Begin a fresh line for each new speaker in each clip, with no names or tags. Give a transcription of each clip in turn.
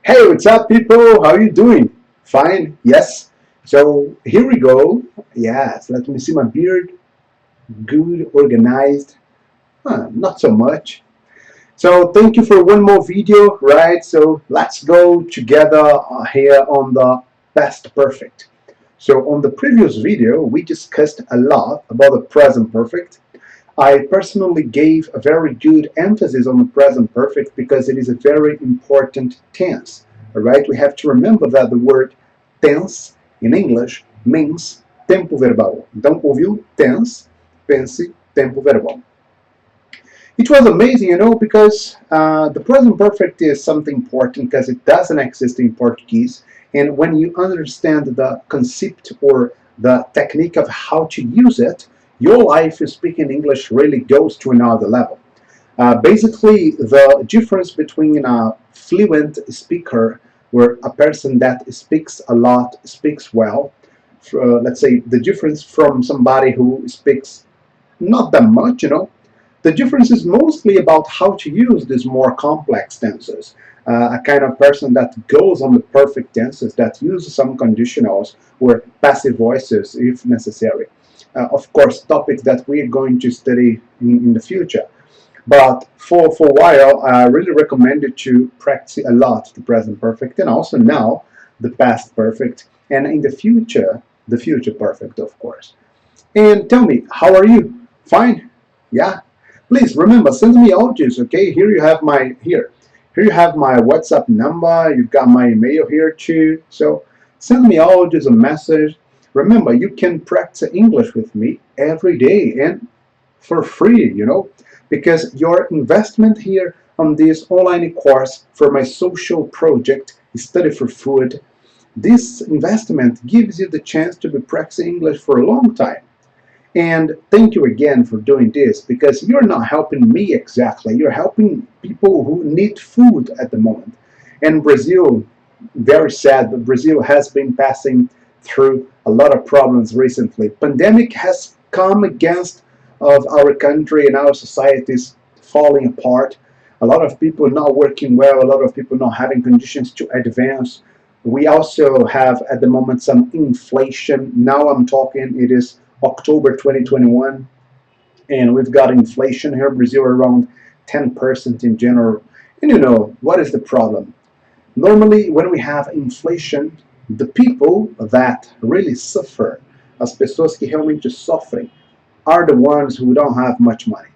Hey, what's up, people? How are you doing? Fine? Yes? So, here we go. Yes, let me see my beard. Good, organized. Not so much. So, thank you for one more video, right? So, let's go together here on the past perfect. So, on the previous video, we discussed a lot about the present perfect. I personally gave a very good emphasis on the present perfect because it is a very important tense. All right, we have to remember that the word tense in English means tempo verbal. Então, ouviu tense, pense tempo verbal. It was amazing, because the present perfect is something important because it doesn't exist in Portuguese. And when you understand the concept or the technique of how to use it, your life speaking English really goes to another level. Basically, the difference between a fluent speaker, or a person that speaks a lot, speaks well, let's say the difference from somebody who speaks not that much, the difference is mostly about how to use these more complex tenses. A kind of person that goes on the perfect tenses, that uses some conditionals or passive voices if necessary. Of course, topics that we're going to study in the future. But for a while, I really recommended to practice a lot the present perfect and also now the past perfect and in the future perfect, of course. And tell me, how are you? Fine? Yeah? Please remember, send me audios, okay? Here you have my WhatsApp number, you've got my email here too. So send me audios, a message. Remember, you can practice English with me every day and for free, because your investment here on this online course for my social project, Study for Food, this investment gives you the chance to be practicing English for a long time. And thank you again for doing this because you're not helping me exactly. You're helping people who need food at the moment. And Brazil, very sad, but Brazil has been passing through a lot of problems recently. Pandemic has come against of our country and our societies falling apart. A lot of people not working well, a lot of people not having conditions to advance. We also have at the moment some inflation. Now I'm talking, it is October 2021, and we've got inflation here in Brazil around 10% in general. And what is the problem? Normally, when we have inflation, the people that really suffer, as pessoas que realmente sofrem, are the ones who don't have much money.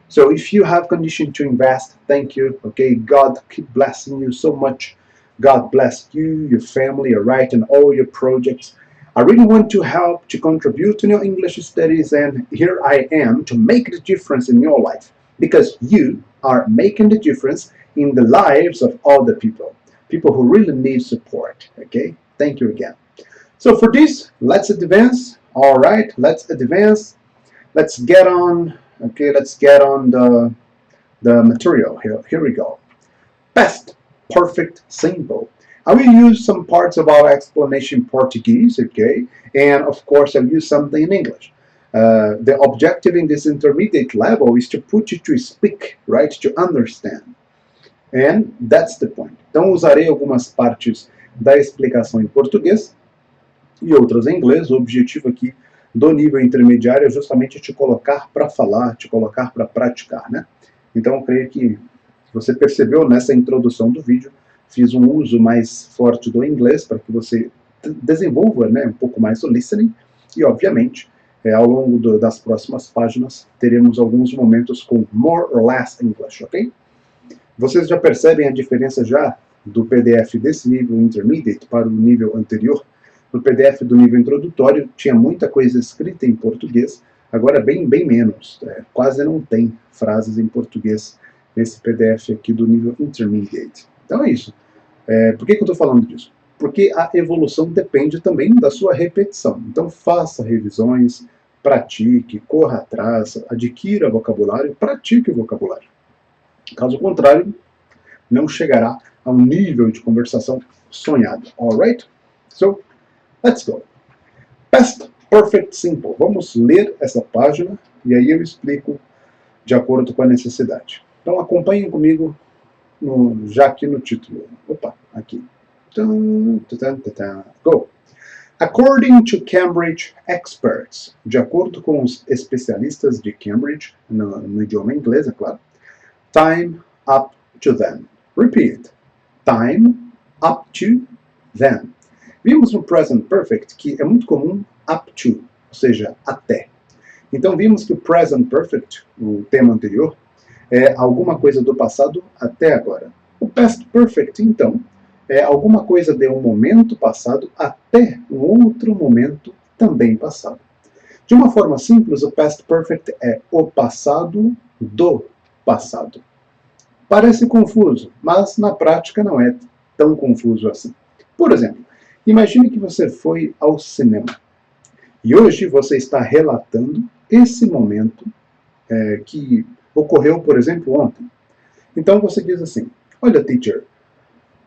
So if you have condition to invest, thank you. Okay, God keep blessing you so much. God bless you, your family, all right, and all your projects. I really want to help to contribute to your English studies, and here I am to make the difference in your life because you are making the difference in the lives of all the people who really need support. Okay, thank you again. So for this, let's advance. All right, let's advance. Let's get on. Okay, let's get on the material here. Here we go. Past perfect simple. I will use some parts of our explanation in Portuguese, okay, and of course I'll use something in English. The objective in this intermediate level is to put you to speak, right, to understand. And that's the point. Então usarei algumas partes da explicação em português e outras em inglês. O objetivo aqui do nível intermediário é justamente te colocar para falar, te colocar para praticar, né? Então eu creio que você percebeu nessa introdução do vídeo, fiz um uso mais forte do inglês para que você desenvolva, né, um pouco mais o listening e, obviamente, ao longo das próximas páginas, teremos alguns momentos com more or less English, ok? Vocês já percebem a diferença já do PDF desse nível intermediate para o nível anterior? No PDF do nível introdutório tinha muita coisa escrita em português, agora bem menos, quase não tem frases em português nesse PDF aqui do nível intermediate. Então é isso. Por que eu estou falando disso? Porque a evolução depende também da sua repetição. Então faça revisões, pratique, corra atrás, adquira vocabulário, pratique o vocabulário. Caso contrário, não chegará a um nível de conversação sonhado. Alright? So, let's go. Past Perfect Simple. Vamos ler essa página e aí eu explico de acordo com a necessidade. Então acompanhem comigo já aqui no título. Opa, aqui. Go. According to Cambridge experts, de acordo com os especialistas de Cambridge, no idioma inglês, é claro, time up to then. Repeat. Time up to then. Vimos no present perfect que é muito comum up to, ou seja, até. Então vimos que o present perfect, o tema anterior, é alguma coisa do passado até agora. O past perfect, então, é alguma coisa de um momento passado até um outro momento também passado. De uma forma simples, o past perfect é o passado do passado. Parece confuso, mas na prática não é tão confuso assim. Por exemplo, imagine que você foi ao cinema e hoje você está relatando esse momento que ocorreu, por exemplo, ontem. Então você diz assim: olha, teacher,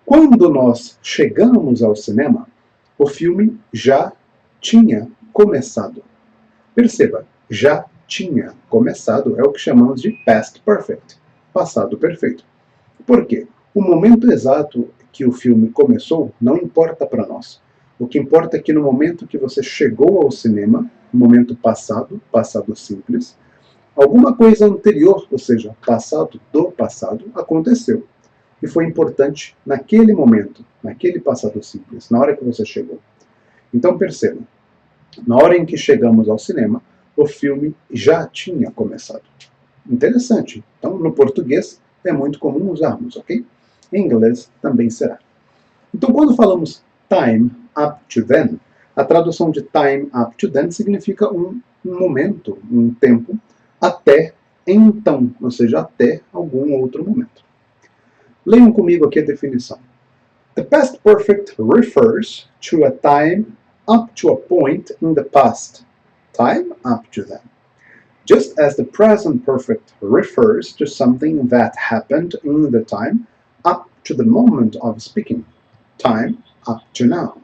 quando nós chegamos ao cinema, o filme já tinha começado. Perceba, já tinha começado é o que chamamos de past perfect, passado perfeito. Por quê? O momento exato que o filme começou não importa para nós. O que importa é que no momento que você chegou ao cinema, no momento passado, passado simples, alguma coisa anterior, ou seja, passado do passado, aconteceu. E foi importante naquele momento, naquele passado simples, na hora que você chegou. Então perceba, na hora em que chegamos ao cinema, o filme já tinha começado. Interessante. Então, no português, é muito comum usarmos, ok? Em inglês também será. Então, quando falamos time up to then, a tradução de time up to then significa um momento, um tempo, até então, ou seja, até algum outro momento. Leiam comigo aqui a definição. The past perfect refers to a time up to a point in the past. Time up to then. Just as the present perfect refers to something that happened in the time up to the moment of speaking. Time up to now.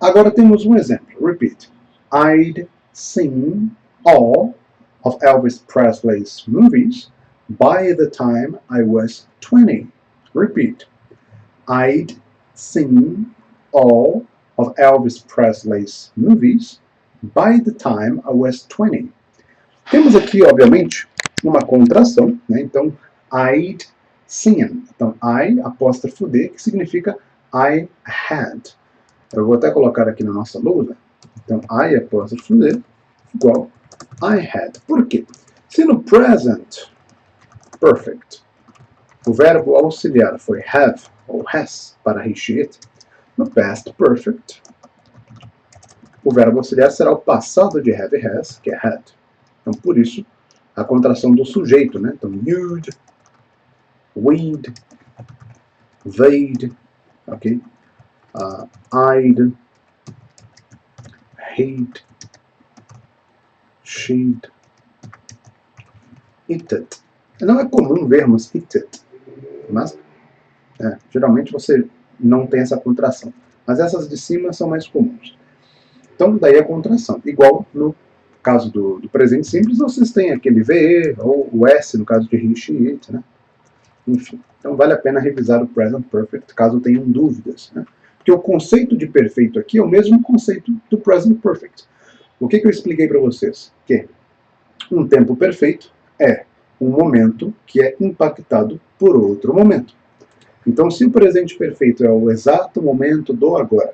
Agora temos um exemplo. Repeat. I'd seen all of Elvis Presley's movies by the time I was 20. Repeat. I'd seen all of Elvis Presley's movies by the time I was 20. Temos aqui, obviamente, uma contração, né? Então, I'd seen. Então, I, apóstrofo D, que significa I had. Eu vou até colocar aqui na nossa lousa. Então, I, apóstrofo D, igual I had. Por quê? Se no present perfect o verbo auxiliar foi have ou has para he, it, no past perfect o verbo auxiliar será o passado de have e has, que é had. Então, por isso, a contração do sujeito, né? Então, you'd, we'd, they'd, ok? I'd, he'd, she'd, it'd. Não é comum vermos it'd, mas geralmente você não tem essa contração. Mas essas de cima são mais comuns. Então, daí a contração. Igual no caso do presente simples, vocês têm aquele VE, ou o S, no caso de he, she, it, né? Enfim, então vale a pena revisar o present perfect, caso tenham dúvidas, né? Porque o conceito de perfeito aqui é o mesmo conceito do present perfect. O que eu expliquei para vocês? Que um tempo perfeito é um momento que é impactado por outro momento. Então, se o presente perfeito é o exato momento do agora,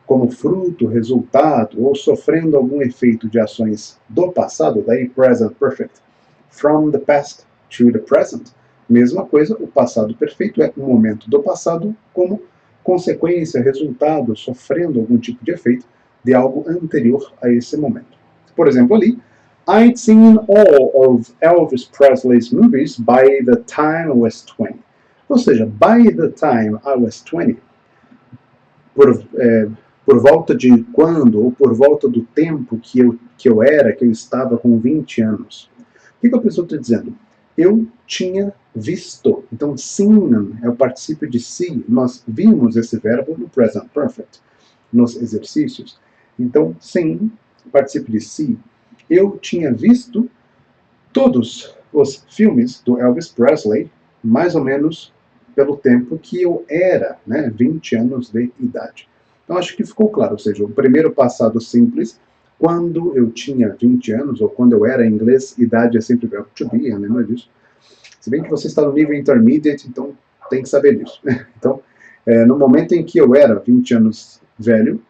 como fruto, resultado ou sofrendo algum efeito de ações do passado, daí present perfect, from the past to the present, mesma coisa, o passado perfeito é um momento do passado como consequência, resultado, sofrendo algum tipo de efeito de algo anterior a esse momento. Por exemplo, ali, I'd seen all of Elvis Presley's movies by the time I was 20. Ou seja, by the time I was 20, por volta de quando, ou por volta do tempo que eu estava com 20 anos. O que a pessoa está dizendo? Eu tinha visto. Então, seen é o particípio de see. Nós vimos esse verbo no present perfect, nos exercícios. Então, seen, particípio de see. Eu tinha visto todos os filmes do Elvis Presley mais ou menos pelo tempo que eu era, né, 20 anos de idade. Então acho que ficou claro, ou seja, o primeiro passado simples, quando eu tinha 20 anos, ou quando eu era em inglês, idade é sempre verbo to be, lembra disso? Se bem que você está no nível intermediate, então tem que saber disso. Então, no momento em que eu era 20 anos velho,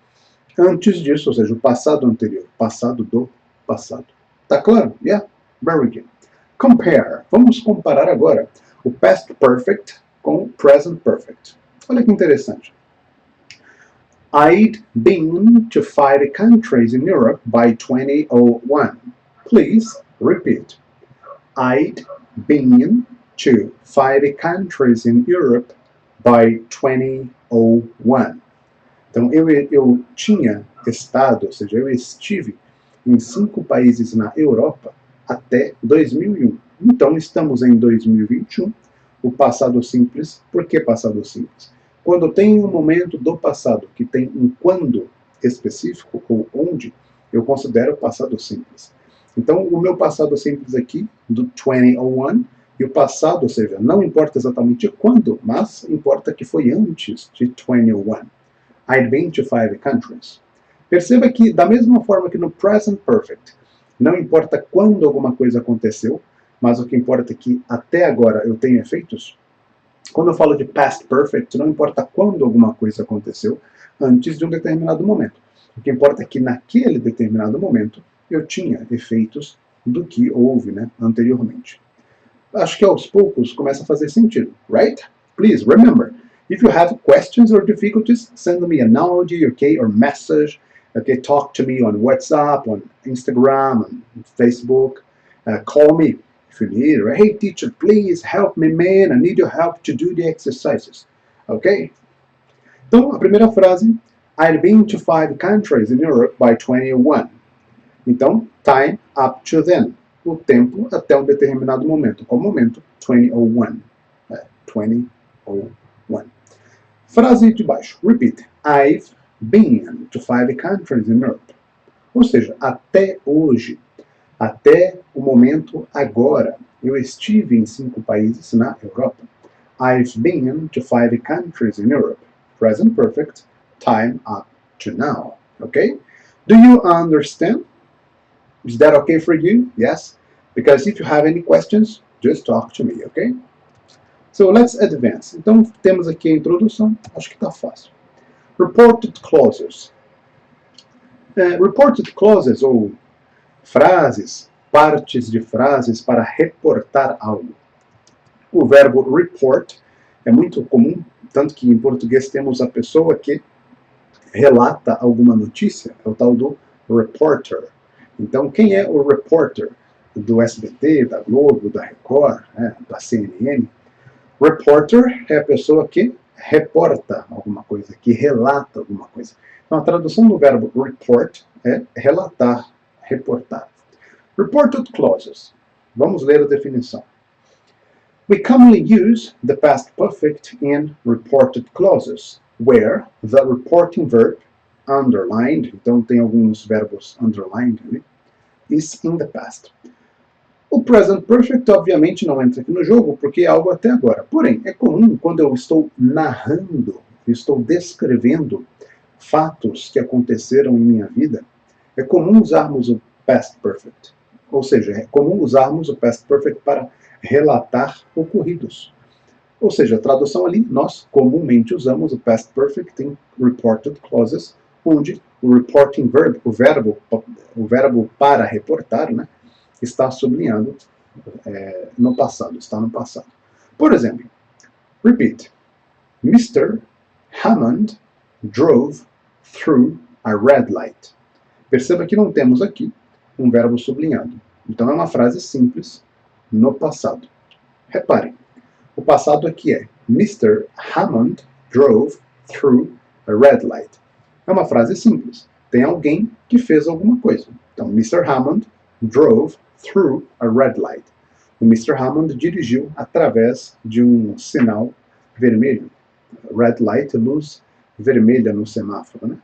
antes disso, ou seja, o passado anterior, passado do passado. Tá claro? Yeah? Very good. Compare. Vamos comparar agora o past perfect com o present perfect. Olha que interessante. I'd been to 5 countries in Europe by 2001. Please repeat. I'd been to 5 countries in Europe by 2001. Então, eu tinha estado, ou seja, eu estive em 5 países na Europa até 2001. Então, estamos em 2021. O passado simples. Por que passado simples? Quando tem um momento do passado que tem um quando específico, ou onde, eu considero passado simples. Então, o meu passado simples aqui, do 2001, e o passado, ou seja, não importa exatamente quando, mas importa que foi antes de 21. I'd been to 5 countries. Perceba que, da mesma forma que no present perfect, não importa quando alguma coisa aconteceu, mas o que importa é que até agora eu tenho efeitos. Quando eu falo de past perfect, não importa quando alguma coisa aconteceu, antes de um determinado momento. O que importa é que naquele determinado momento eu tinha efeitos do que houve, né, anteriormente. Acho que aos poucos começa a fazer sentido, right? Please remember, if you have questions or difficulties, send me an audio, okay, or message. Okay, talk to me on WhatsApp, on Instagram, on Facebook. Call me if you need. Or, hey, teacher, please help me, man. I need your help to do the exercises. Okay? Então, a primeira frase, I'd been to 5 countries in Europe by 21. Então, time up to then. O tempo até um determinado momento. Qual momento? 2001. 2001. Frase de baixo. Repeat. I've been to 5 countries in Europe. Ou seja, até hoje, até o momento agora, eu estive em 5 países na Europa. I've been to 5 countries in Europe. Present perfect. Time up to now. Okay? Do you understand? Is that okay for you? Yes? Because if you have any questions, just talk to me, okay? So let's advance. Então, temos aqui a introdução. Acho que está fácil. Reported clauses. Reported clauses, ou frases, partes de frases para reportar algo. O verbo report é muito comum, tanto que em português temos a pessoa que relata alguma notícia, é o tal do reporter. Então, quem é o reporter do SBT, da Globo, da Record, da CNN? Reporter é a pessoa que reporta alguma coisa, que relata alguma coisa. Então, a tradução do verbo report é relatar, reportar. Reported clauses. Vamos ler a definição. We commonly use the past perfect in reported clauses, where the reporting verb, underlined, então tem alguns verbos underlined ali, is in the past. O present perfect, obviamente, não entra aqui no jogo, porque é algo até agora. Porém, é comum quando eu estou narrando, estou descrevendo fatos que aconteceram em minha vida, é comum usarmos o past perfect. Ou seja, é comum usarmos o past perfect para relatar ocorridos. Ou seja, a tradução ali, nós comumente usamos o past perfect em reported clauses, onde o reporting verb, o verbo para reportar, né, está sublinhado no passado, está no passado. Por exemplo, repeat. Mr. Hammond drove through a red light. Perceba que não temos aqui um verbo sublinhado. Então é uma frase simples no passado. Reparem, o passado aqui é Mr. Hammond drove through a red light. É uma frase simples. Tem alguém que fez alguma coisa. Então, Mr. Hammond drove through a red light. O Mr. Hammond dirigiu através de um sinal vermelho. Red light, luz vermelha no semáforo, né?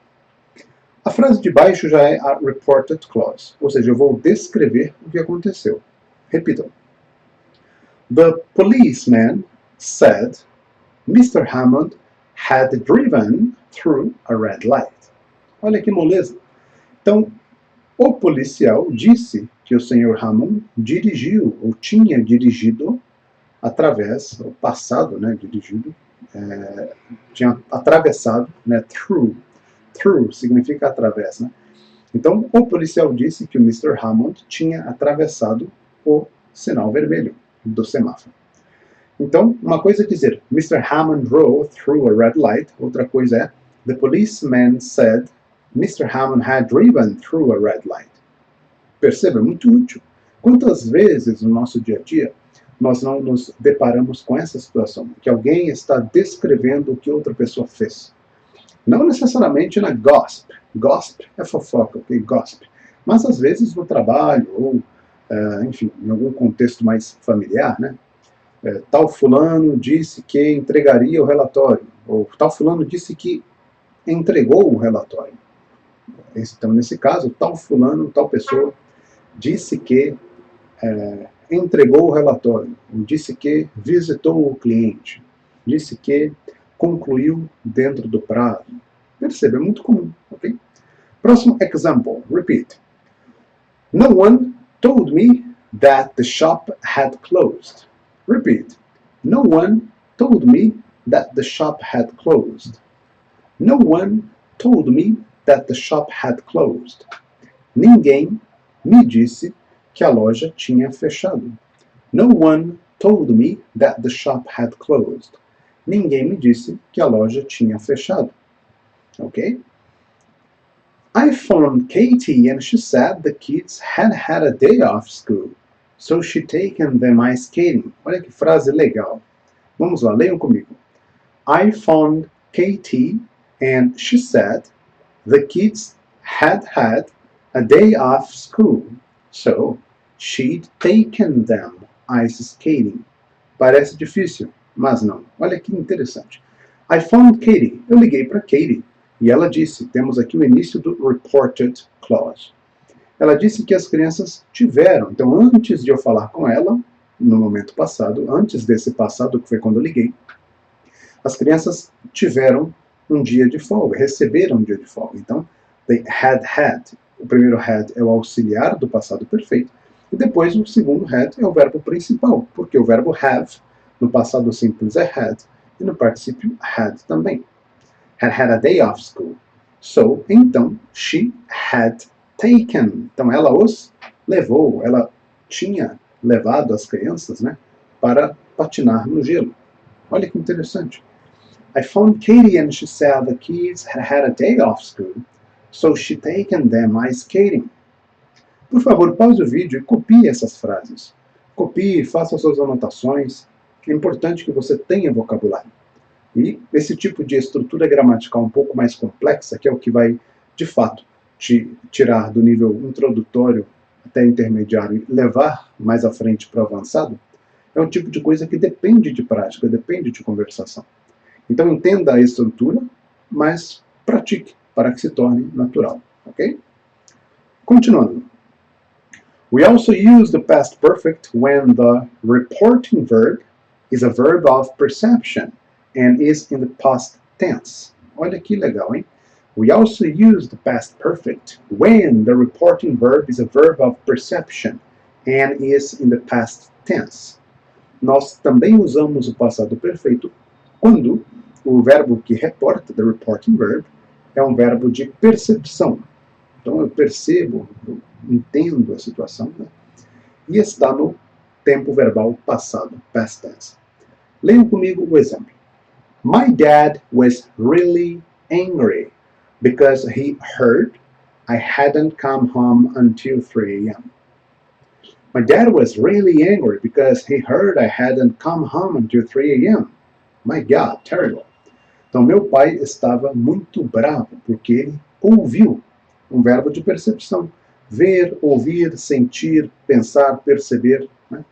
A frase de baixo já é a reported clause, ou seja, eu vou descrever o que aconteceu. Repitam. The policeman said Mr. Hammond had driven through a red light. Olha que moleza. Então, o policial disse que o Sr. Hammond dirigiu, ou tinha dirigido, através, ou passado, né, dirigido, tinha atravessado, né, through significa através, né? Então, o policial disse que o Mr. Hammond tinha atravessado o sinal vermelho do semáforo. Então, uma coisa é dizer Mr. Hammond drove through a red light, outra coisa é the policeman said Mr. Hammond had driven through a red light. Perceba, é muito útil. Quantas vezes no nosso dia a dia nós não nos deparamos com essa situação, que alguém está descrevendo o que outra pessoa fez? Não necessariamente na gossip. Gossip é fofoca, ok? Gossip. Mas às vezes no trabalho, ou, enfim, em algum contexto mais familiar, né? Tal fulano disse que entregaria o relatório, ou tal fulano disse que entregou o relatório. Então, nesse caso, tal fulano, tal pessoa, disse que entregou o relatório, disse que visitou o cliente, disse que concluiu dentro do prazo. Perceba, é muito comum, ok? Próximo example, repeat. No one told me that the shop had closed. Repeat. No one told me that the shop had closed. No one told me that the shop had closed. Ninguém me disse que a loja tinha fechado. No one told me that the shop had closed. Ninguém me disse que a loja tinha fechado. Ok? I phoned Katie and she said the kids had had a day off school, so she'd taken them ice skating. Olha que frase legal. Vamos lá, leiam comigo. I phoned Katie and she said the kids had had a day off school, so she'd taken them ice skating. Parece difícil, mas não. Olha que interessante. I phoned Katie. Eu liguei para Katie. E ela disse, temos aqui o início do reported clause. Ela disse que as crianças tiveram, então antes de eu falar com ela, no momento passado, antes desse passado, que foi quando eu liguei, as crianças tiveram um dia de folga, receberam um dia de folga. Então, they had had. O primeiro had é o auxiliar do passado perfeito, e depois o segundo had é o verbo principal, porque o verbo have, no passado simples é had, e no particípio had também. Had a day off school. So, então, she had taken. Então, ela os levou, ela tinha levado as crianças, né, para patinar no gelo. Olha que interessante. I phoned Katie and she said the kids had a day off school, so she'd taken them ice skating. Por favor, pause o vídeo e copie essas frases. Copie, faça suas anotações. É importante que você tenha vocabulário. E esse tipo de estrutura gramatical um pouco mais complexa, que é o que vai, de fato, te tirar do nível introdutório até intermediário e levar mais à frente para o avançado, é um tipo de coisa que depende de prática, depende de conversação. Então entenda a estrutura, mas pratique para que se torne natural, ok? Continuando. We also use the past perfect when the reporting verb is a verb of perception and is in the past tense. Olha que legal, hein? We also use the past perfect when the reporting verb is a verb of perception and is in the past tense. Nós também usamos o passado perfeito quando o verbo que reporta, the reporting verb, é um verbo de percepção. Então eu percebo, eu entendo a situação, né? E está no tempo verbal passado, past tense. Leiam comigo o exemplo. My dad was really angry because he heard I hadn't come home until 3 a.m. My dad was really angry because he heard I hadn't come home until 3 a.m. My God, terrible. Então, meu pai estava muito bravo porque ele ouviu, um verbo de percepção. Ver, ouvir, sentir, pensar, perceber. Né?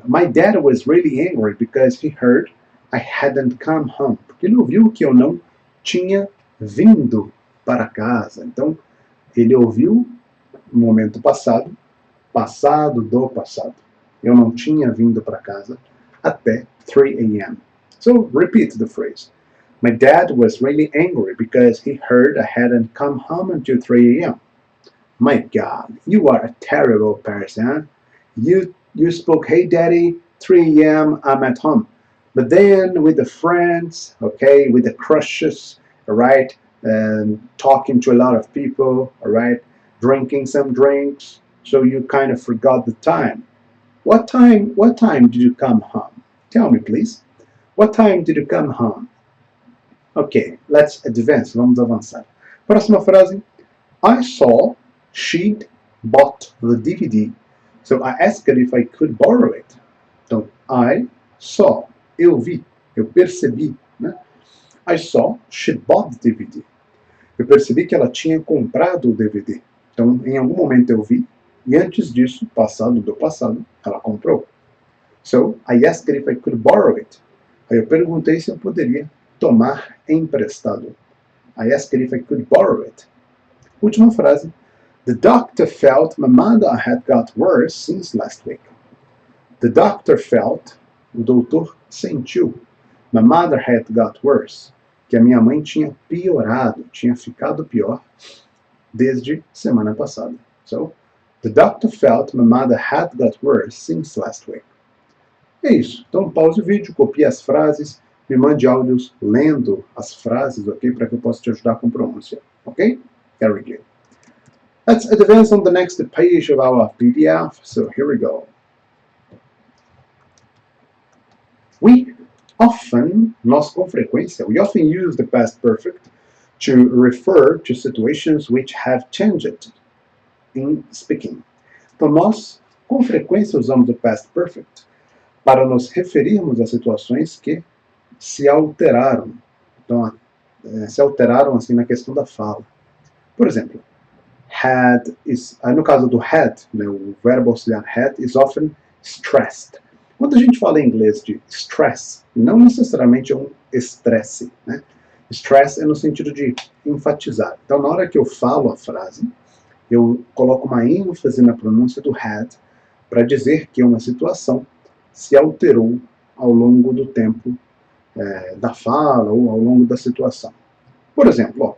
My dad was really angry because he heard I hadn't come home. Porque ele ouviu que eu não tinha vindo para casa. Então, ele ouviu no momento passado, passado do passado. Eu não tinha vindo para casa até 3 a.m. So repeat the phrase. My dad was really angry because he heard I hadn't come home until 3 a.m. My God, you are a terrible person. You spoke, hey daddy, 3 a.m. I'm at home. But then with the friends, okay, with the crushes, all right, and talking to a lot of people, all right, drinking some drinks, so you kind of forgot the time. What time did you come home? Tell me please. What time did you come home? Ok, let's advance, vamos avançar. Próxima frase. I saw she'd bought the DVD, so I asked her if I could borrow it. Então, I saw, eu vi, eu percebi, né? I saw she'd bought the DVD. Eu percebi que ela tinha comprado o DVD. Então, em algum momento eu vi, e antes disso, passado do passado, ela comprou. So, I asked her if I could borrow it. Aí eu perguntei se eu poderia tomar emprestado. I asked her if I could borrow it. Última frase. The doctor felt my mother had got worse since last week. The doctor felt, o doutor sentiu, my mother had got worse, que a minha mãe tinha piorado, tinha ficado pior desde semana passada. So, the doctor felt my mother had got worse since last week. É isso. Então pause o vídeo, copie as frases, me mande áudios lendo as frases, ok? Para que eu possa te ajudar com pronúncia, ok? Very good. Let's advance on the next page of our PDF. So here we go. Nós com frequência, we often use the past perfect to refer to situations which have changed in speaking. Então nós com frequência usamos o past perfect para nos referirmos a situações que se alteraram. Então, se alteraram assim na questão da fala. Por exemplo, no caso do had, né, o verbo auxiliar had is often stressed. Quando a gente fala em inglês de stress, não necessariamente é um estresse, né? Stress é no sentido de enfatizar. Então, na hora que eu falo a frase, eu coloco uma ênfase na pronúncia do had para dizer que uma situação se alterou ao longo do tempo da fala ou ao longo da situação. Por exemplo,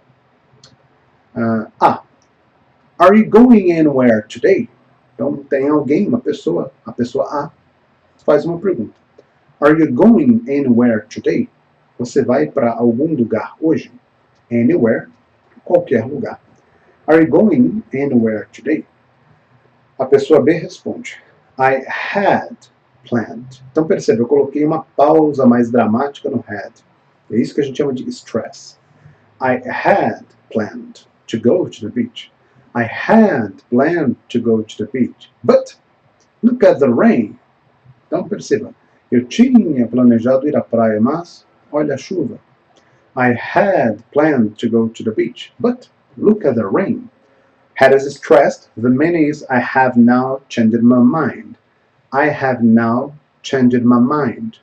are you going anywhere today? Então tem alguém, uma pessoa, a pessoa A faz uma pergunta. Are you going anywhere today? Você vai para algum lugar hoje? Anywhere, qualquer lugar. Are you going anywhere today? A pessoa B responde. I had planned. Então percebe, eu coloquei uma pausa mais dramática no had. É isso que a gente chama de stress. I had planned to go to the beach. I had planned to go to the beach. But look at the rain. Então perceba, eu tinha planejado ir à praia, mas olha a chuva. I had planned to go to the beach, but look at the rain. Had is stressed, the meaning is I have now changed my mind. I have now changed my mind.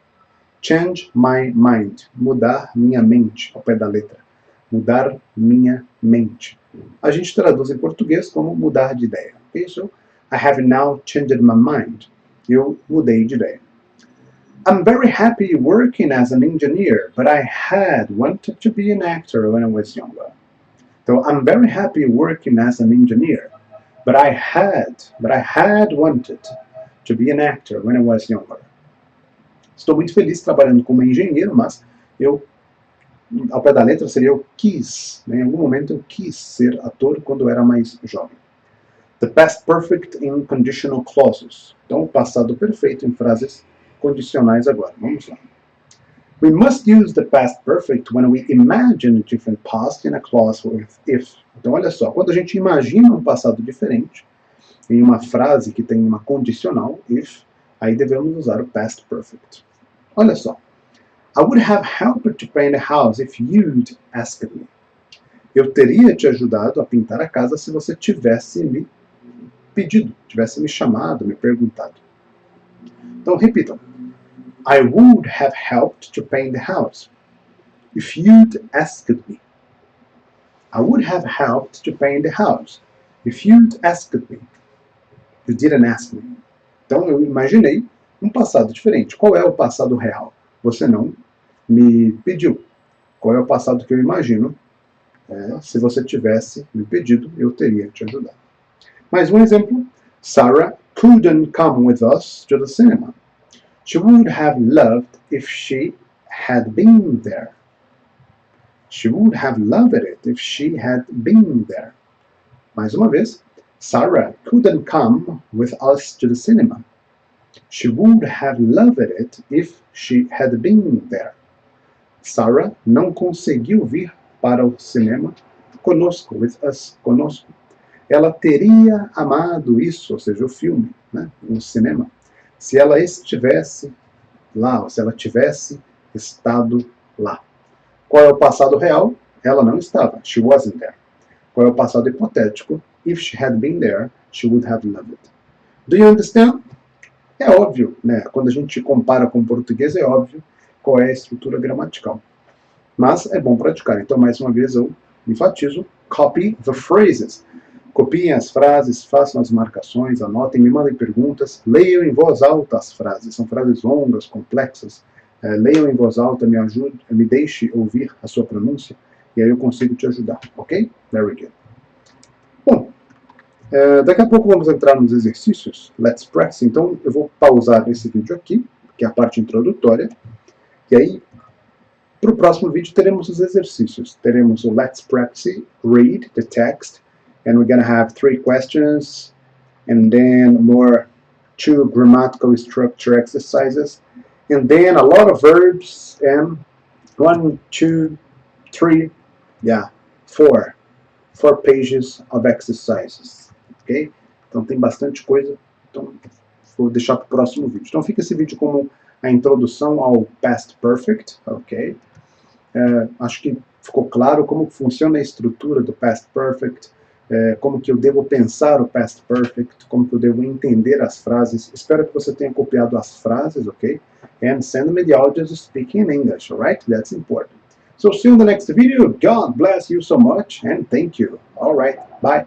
Change my mind. Mudar minha mente, ao pé da letra. Mudar minha mente. A gente traduz em português como mudar de ideia. Okay? So, I have now changed my mind. Eu mudei de ideia. I'm very happy working as an engineer, but I had wanted to be an actor when I was younger. So I'm very happy working as an engineer, but I had wanted to be an actor when I was younger. Estou muito feliz trabalhando como engenheiro, mas eu, ao pé da letra, seria eu quis. Né? Em algum momento eu quis ser ator quando eu era mais jovem. The past perfect in conditional clauses. Então, o passado perfeito em frases condicionais agora. Vamos lá. We must use the past perfect when we imagine a different past in a clause with if. Então, olha só, quando a gente imagina um passado diferente, em uma frase que tem uma condicional, if, aí devemos usar o past perfect. Olha só. I would have helped to paint the house if you'd asked me. Eu teria te ajudado a pintar a casa se você tivesse me pedido, tivesse me chamado, me perguntado. Então, repitam. I would have helped to paint the house if you'd asked me. I would have helped to paint the house if you'd asked me. You didn't ask me. Então, eu imaginei um passado diferente. Qual é o passado real? Você não me pediu. Qual é o passado que eu imagino? Se você tivesse me pedido, eu teria te ajudado. Mais um exemplo. Sarah couldn't come with us to the cinema. She would have loved if she had been there. She would have loved it if she had been there. Mais uma vez. Sarah couldn't come with us to the cinema. She would have loved it if she had been there. Sarah não conseguiu vir para o cinema conosco, with us, conosco. Ela teria amado isso, ou seja, o filme, né, no cinema, se ela estivesse lá, ou se ela tivesse estado lá. Qual é o passado real? Ela não estava. She wasn't there. Qual é o passado hipotético? If she had been there, she would have loved it. Do you understand? É óbvio, né? Quando a gente compara com o português, é óbvio qual é a estrutura gramatical. Mas é bom praticar. Então, mais uma vez, eu enfatizo. Copy the phrases. Copiem as frases, façam as marcações, anotem, me mandem perguntas, leiam em voz alta as frases. São frases longas, complexas. Leiam em voz alta, me ajude, me deixe ouvir a sua pronúncia e aí eu consigo te ajudar, ok? Very good. Bom, daqui a pouco vamos entrar nos exercícios. Let's practice. Então, eu vou pausar esse vídeo aqui, que é a parte introdutória, e aí, para o próximo vídeo, teremos os exercícios. Teremos o Let's Practice, read the text, and we're going to have 3 questions, and then more 2 grammatical structure exercises, and then a lot of verbs, and 1, 2, 3, 4 pages of exercises, ok? Então tem bastante coisa, então vou deixar para o próximo vídeo. Então fica esse vídeo como a introdução ao Past Perfect, ok? Acho que ficou claro como funciona a estrutura do Past Perfect, como que eu devo pensar o Past Perfect, como que eu devo entender as frases. Espero que você tenha copiado as frases, ok? And send me the audios speaking in English, alright? That's important. So see you in the next video. God bless you so much, and thank you. Alright, bye.